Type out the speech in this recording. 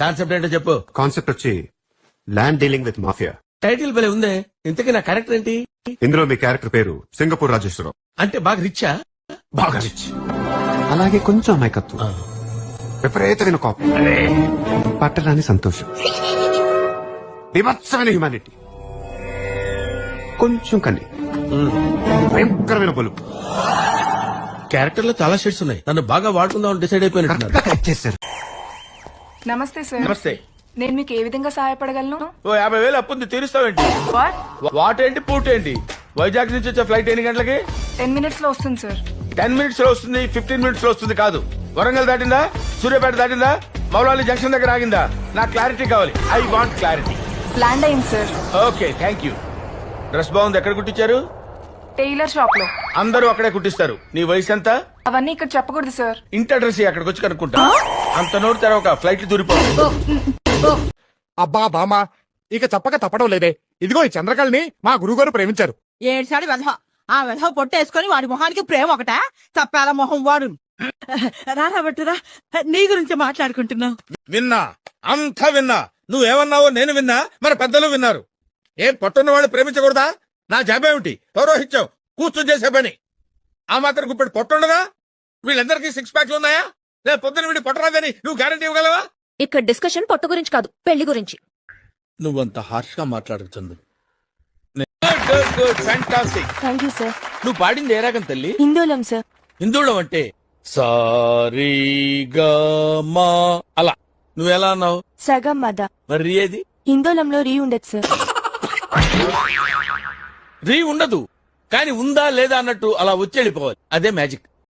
Concept ఏంటో చెప్పు. Concept వచ్చి land dealing with mafia. Title భలే ఉందే. ఇంతకీ నా క్యారెక్టర్ ఏంటి? ఇందులో మీ క్యారెక్టర్ పేరు సింగపూర్ రాజేశ్వరరావు. అంటే బాగా రిచ్చా? బాగా రిచ్, అలాగే కొంచెం అమాయకత్వం, విపరీతమైన కోపం, పట్టరాని సంతోషం, విమత్సమైన హ్యుమానిటీ, కొంచెం కన్ని, భయంకరమైన బలుపు. క్యారెక్టర్ లో చాలా షేడ్స్ ఉన్నాయి. నన్ను బాగా వాడుకుందాం డిసైడ్ అయిపోయినట్టున్నారు. కరెక్ట్ చేశారు. నమస్తే సార్. నమస్తే. నేను మీకు ఏ విధంగా సహాయపడగలను? ఓ 50,000 అప్పుంది, తీరుస్తావేంటి? వాట్ ఏంటి పూట ఏంటి? వైజాగ్ నుంచి వచ్చే ఫ్లైట్ ఎన్ని గంటలకి? 10 minutes లో వస్తుంది సార్. 10 minutes లో వస్తుంది, 15 minutes లో వస్తుంది కాదు. వరంగల్ దాటిందా? సూర్యాపేట దాటిందా? మౌలాలి జంక్షన్ దగ్గర ఆగిందా? నాకు క్లారిటీ కావాలి. I want clarity. ల్యాండ్ అయింది sir. Okay, thank you. Dress బాగుంది. ఎక్కడ కుట్టించారు? టైలర్ షాప్ లో. అందరూ అక్కడే కుట్టిస్తారు. నీ వయసు ఎంత? అవన్నీ ఇక్కడ చెప్పకూడదు సార్. ఇంటి అడ్రస్ అక్కడికి వచ్చి కనుక్కుంటా. అంత నోరు తెరవక ఫ్లైట్ దూరిపోతుంది. అబ్బా బామా, ఇక చెప్పక తప్పడం లేదే. ఇదిగో ఈ చంద్రకళని మా గురుగారు ప్రేమించారు. ఏడ్చాడు వెధవ. ఆ వెధవ పొట్టేసుకుని వాడి మొహానికి ప్రేమ ఒకటా? తప్పాల మొహం వాడు. రాబట్టురా, నీ గురించి మాట్లాడుకుంటున్నావు. విన్నా, అంతా విన్నా. నువ్వేమన్నావో నేను విన్నా, మన పెద్దలు విన్నారు. ఏం పట్టున్న వాళ్ళు ప్రేమించకూడదా? నా జాబేమిటి? పౌరోహిత్యం, కూర్చొని చేసే పని. ఆ మాత్రం గుప్పెడు పొట్టుండదా? వీళ్ళందరికీ 6 ప్యాక్లు ఉన్నాయా? రేపు పొద్దున వీడి పొట్టరాదని నువ్వు గ్యారెంటీ ఇవ్వగలవా? ఇక్కడ డిస్కషన్ పొట్టు గురించి కాదు, పెళ్లి గురించి. నువ్వంత హార్ష్ గా మాట్లాడుతుంది. ఫ్యాంటాస్టిక్. Thank you sir. నువ్వు పాడింది ఏ రాగం తల్లి? హిందూలం సార్. హిందూళం అంటే సారీ గా మా అలా. నువ్వెలా అన్నావు? సగం మద. మరి ఏది? హిందూలంలో రీ ఉండదు సార్. రీ ఉండదు, కానీ ఉందా లేదా అన్నట్టు అలా వచ్చి వెళ్ళిపోవాలి. అదే మ్యాజిక్.